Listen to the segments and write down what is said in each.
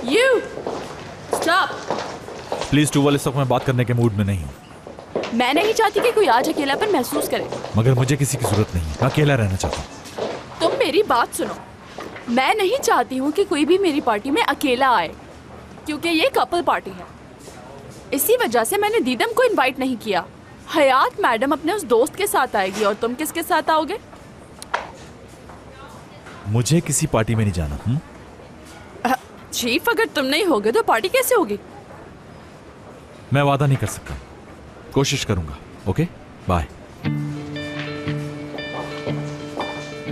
You stop. Please टूवल, इस वक्त मैं बात करने के मूड में नहीं हूँ। मैं नहीं चाहती कि कोई आज अकेलापन महसूस करे। मगर मुझे किसी की जरूरत नहीं है, मैं अकेला रहना चाहता हूँ। तुम मेरी बात सुनो, मैं नहीं चाहती हूँ कि कोई भी मेरी पार्टी में अकेला आए, क्योंकि ये कपल पार्टी है। इसी वजह से मैंने दीदम को इनवाइट नहीं किया। हयात मैडम अपने उस दोस्त के साथ आएगी और तुम किसके साथ आओगे? मुझे किसी पार्टी में नहीं जाना। चीफ, अगर तुम नहीं होगे तो पार्टी कैसे होगी? मैं वादा नहीं कर सकता, कोशिश करूंगा। Okay, bye.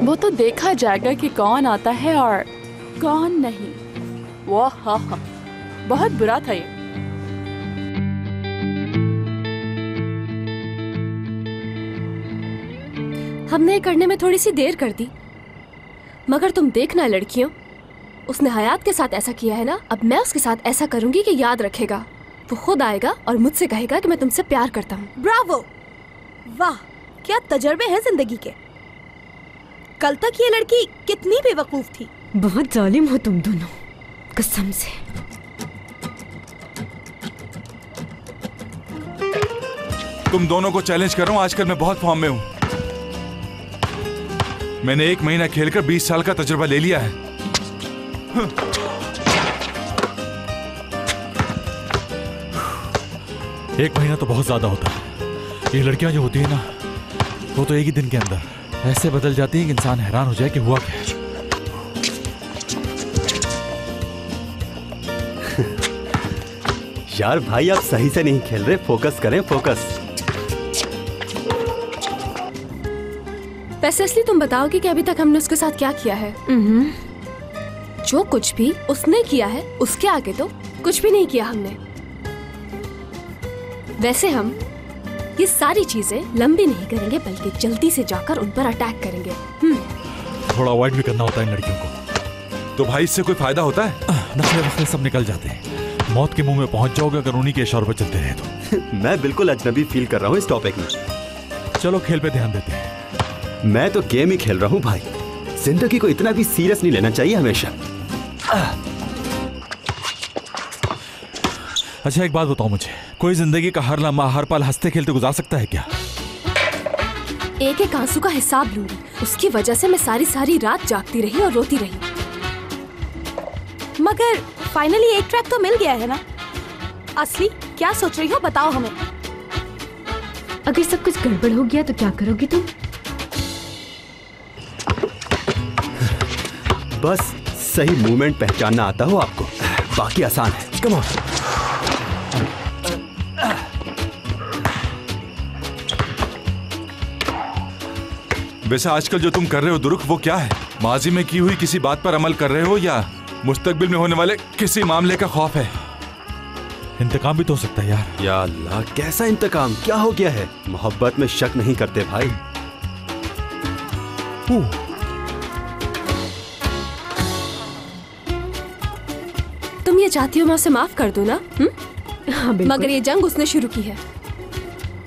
वो तो देखा जाएगा कि कौन आता है और कौन नहीं। वो हाँ, बहुत बुरा था ये। हमने करने में थोड़ी सी देर कर दी, मगर तुम देखना लड़कियों, उसने हयात के साथ ऐसा किया है ना, अब मैं उसके साथ ऐसा करूंगी कि याद रखेगा। वो खुद आएगा और मुझसे कहेगा कि मैं तुमसे प्यार करता हूँ। ब्रावो, वाह क्या तजर्बे हैं जिंदगी के। कल तक ये लड़की कितनी बेवकूफ थी। बहुत जालिम हो तुम दोनों, कसम से। तुम दोनों को चैलेंज कर रहा हूँ, आजकल मैं बहुत फॉर्म में हूँ। मैंने 1 महीना खेलकर 20 साल का तजुर्बा ले लिया है। एक महीना तो बहुत ज्यादा होता है। ये लड़कियां जो होती है ना, वो तो एक ही दिन के अंदर ऐसे बदल जाती है कि इंसान हैरान हो जाए कि हुआ क्या है। यार भाई, आप सही से नहीं खेल रहे, फोकस करें, फोकस। वैसे असली तुम बताओगे कि अभी तक हमने उसके साथ क्या किया है? जो कुछ भी उसने किया है उसके आगे तो कुछ भी नहीं किया हमने। वैसे हम ये सारी चीजें लंबी नहीं करेंगे, बल्कि जल्दी से जाकर उन पर अटैक करेंगे। थोड़ा अवॉइड भी करना होता है इन लड़कियों को। तो भाई इससे कोई फायदा होता है? नखरे वखरे सब निकल जाते हैं। मौत के मुंह में पहुंच जाओगे अगर उन्हीं के इशारों पर चलते रहे तो। मैं बिल्कुल अजनबी फील कर रहा हूँ इस टॉपिक में। चलो खेल पे ध्यान देते हैं। मैं तो गेम ही खेल रहा हूँ भाई, जिंदगी को इतना भी सीरियस नहीं लेना चाहिए हमेशा। अच्छा एक बात बताओ मुझे, कोई जिंदगी का हर लम्हा हर पल हंसते खेलते गुजार सकता है क्या? एक एक आंसू का हिसाब लूंगी। उसकी वजह से मैं सारी रात जागती रही और रोती रही। मगर फाइनली एक ट्रैक तो मिल गया है ना। असली क्या सोच रही हो, बताओ हमें। अगर सब कुछ गड़बड़ हो गया तो क्या करोगी तुम? बस सही मूवमेंट पहचानना आता हो आपको, बाकी आसान है। Come on. वैसे आजकल जो तुम कर रहे हो दुरुख, वो क्या है? माजी में की हुई किसी बात पर अमल कर रहे हो या मुस्तकबिल में होने वाले किसी मामले का खौफ है? इंतकाम भी तो हो सकता है यार। या अल्लाह, कैसा इंतकाम? क्या हो गया है? मोहब्बत में शक नहीं करते भाई। तुम ये चाहती हो मैं उसे माफ कर दूं ना? हाँ, मगर ये जंग उसने शुरू की है।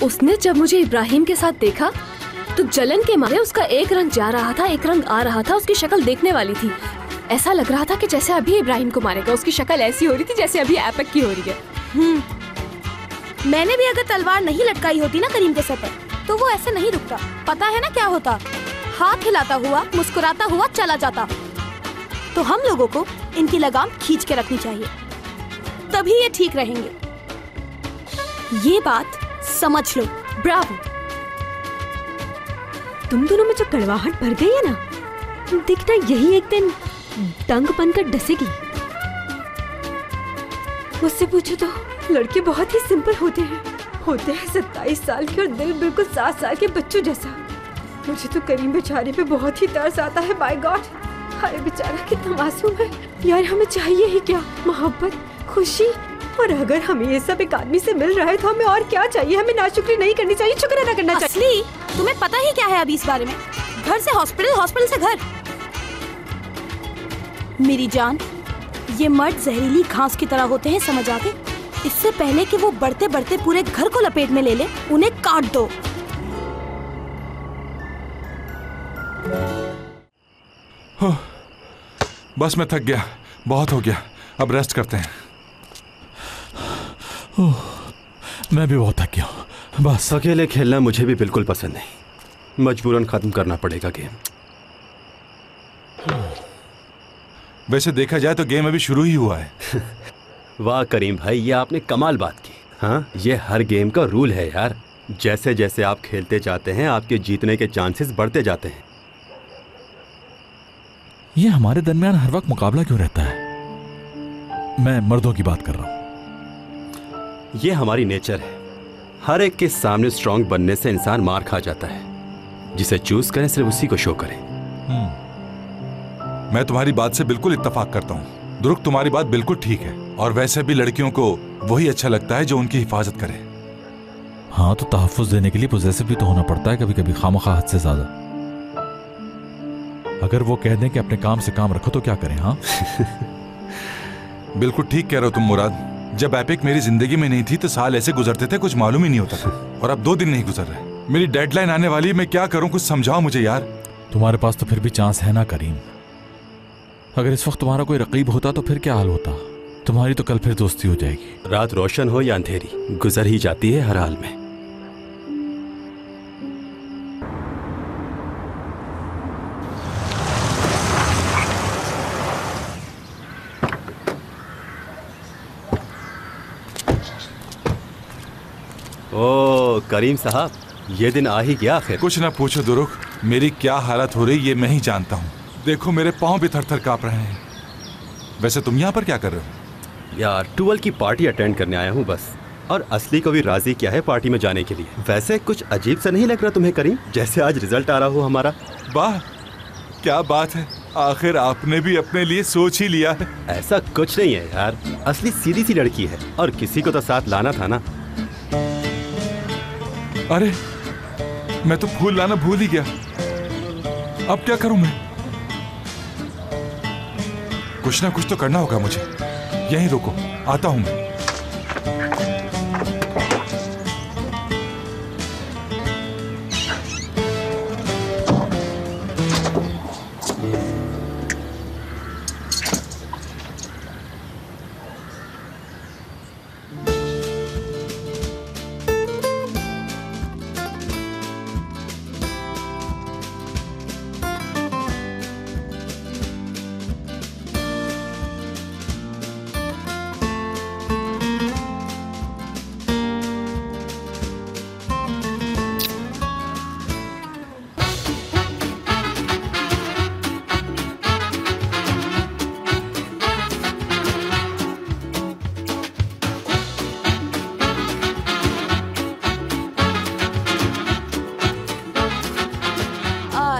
उसने जब मुझे इब्राहिम के साथ देखा तो जलन के मारे उसका एक रंग जा रहा था, एक रंग आ रहा था। उसकी शक्ल देखने वाली थी, ऐसा लग रहा था कि जैसे अभी इब्राहिम को मारेगा। उसकी शक्ल ऐसी हो रही थी जैसे अभी एपक की हो रही है। मैंने भी अगर तलवार नहीं लटकाई होती ना करीम के सर पर, तो वो ऐसे नहीं रुकता। पता है ना क्या होता? हाथ हिलाता हुआ, मुस्कुराता हुआ चला जाता। तो हम लोगों को इनकी लगाम खींच के रखनी चाहिए, तभी ये ठीक रहेंगे। ये बात समझ लो। ब्रावो। तुम दोनों में जो कड़वाहट भर गई है ना, देखना यही एक दिन दंग बनकर डसेगी। मुझसे पूछो तो लड़के बहुत ही सिंपल होते हैं 27 साल के और दिल बिल्कुल 7 साल के बच्चों जैसा। मुझे तो करीम बेचारे पे बहुत ही तरस आता है। बाय गॉड, अरे बेचारा कितना मासूम है यार। हमें चाहिए ही क्या? मोहब्बत, खुशी। और अगर हमें ये सब एक आदमी से मिल रहा है तो हमें और क्या चाहिए? हमें नाशुक्री नहीं करनी चाहिए, शुक्र अदा करना चाहिए। असली तुम्हें पता ही क्या है अभी इस बारे में? घर से हॉस्पिटल, हॉस्पिटल से घर। मेरी जान, ये मर्द जहरीली घास की तरह होते हैं, समझ आते? इससे पहले कि वो बढ़ते बढ़ते पूरे घर को लपेट में ले ले, उन्हें काट दो। बस मैं थक गया, बहुत हो गया। अब रेस्ट करते हैं। मैं भी बहुत थक गया हूँ। बस अकेले खेलना मुझे भी बिल्कुल पसंद नहीं, मजबूरन खत्म करना पड़ेगा गेम। वैसे देखा जाए तो गेम अभी शुरू ही हुआ है। वाह करीम भाई, ये आपने कमाल बात की। हाँ, ये हर गेम का रूल है यार। जैसे जैसे आप खेलते जाते हैं आपके जीतने के चांसेस बढ़ते जाते हैं। ये हमारे दरमियान हर वक्त मुकाबला क्यों रहता है? मैं मर्दों की बात कर रहा हूँ। ये हमारी नेचर है। हर एक के सामने स्ट्रांग बनने से इंसान मार खा जाता है। जिसे चूज करें सिर्फ उसी को शो करें। मैं तुम्हारी बात से बिल्कुल इत्तेफाक करता हूँ दुरुक, तुम्हारी बात बिल्कुल ठीक है। और वैसे भी लड़कियों को वही अच्छा लगता है जो उनकी हिफाजत करे। हाँ, तो तहफ़्फ़ुज़ देने के लिए पोजेसिव भी तो होना पड़ता है कभी कभी, खामखा हद से ज्यादा। अगर वो कह दें कि अपने काम से काम रखो तो क्या करें? हाँ बिल्कुल ठीक कह रहे हो तुम मुराद। जब एपिक मेरी जिंदगी में नहीं थी तो साल ऐसे गुजरते थे कुछ मालूम ही नहीं होता था। और अब 2 दिन नहीं गुजर रहे। मेरी डेडलाइन आने वाली है, मैं क्या करूं? कुछ समझाओ मुझे यार। तुम्हारे पास तो फिर भी चांस है ना करीम। अगर इस वक्त तुम्हारा कोई रकीब होता तो फिर क्या हाल होता? तुम्हारी तो कल फिर दोस्ती हो जाएगी। रात रोशन हो या अंधेरी, गुजर ही जाती है हर हाल में। ओ करीम साहब, ये दिन आ ही गया आखिर। कुछ ना पूछो दुरुक, मेरी क्या हालत हो रही ये मैं ही जानता हूँ। देखो मेरे पाँव भी थर-थर कांप रहे हैं। वैसे तुम यहाँ पर क्या कर रहे हो? यार 12 की पार्टी अटेंड करने आया हूँ बस। और असली को भी राजी किया है पार्टी में जाने के लिए। वैसे कुछ अजीब सा नहीं लग रहा तुम्हें करीम, जैसे आज रिजल्ट आ रहा हो हमारा? वाह क्या बात है, आखिर आपने भी अपने लिए सोच ही लिया है। ऐसा कुछ नहीं है यार, असली सीधी सी लड़की है और किसी को तो साथ लाना था ना। अरे मैं तो फूल लाना भूल ही गया। अब क्या करूं मैं? कुछ ना कुछ तो करना होगा मुझे। यहीं रुको, आता हूं मैं।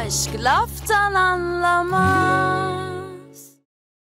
Aşk laftan anlamaz.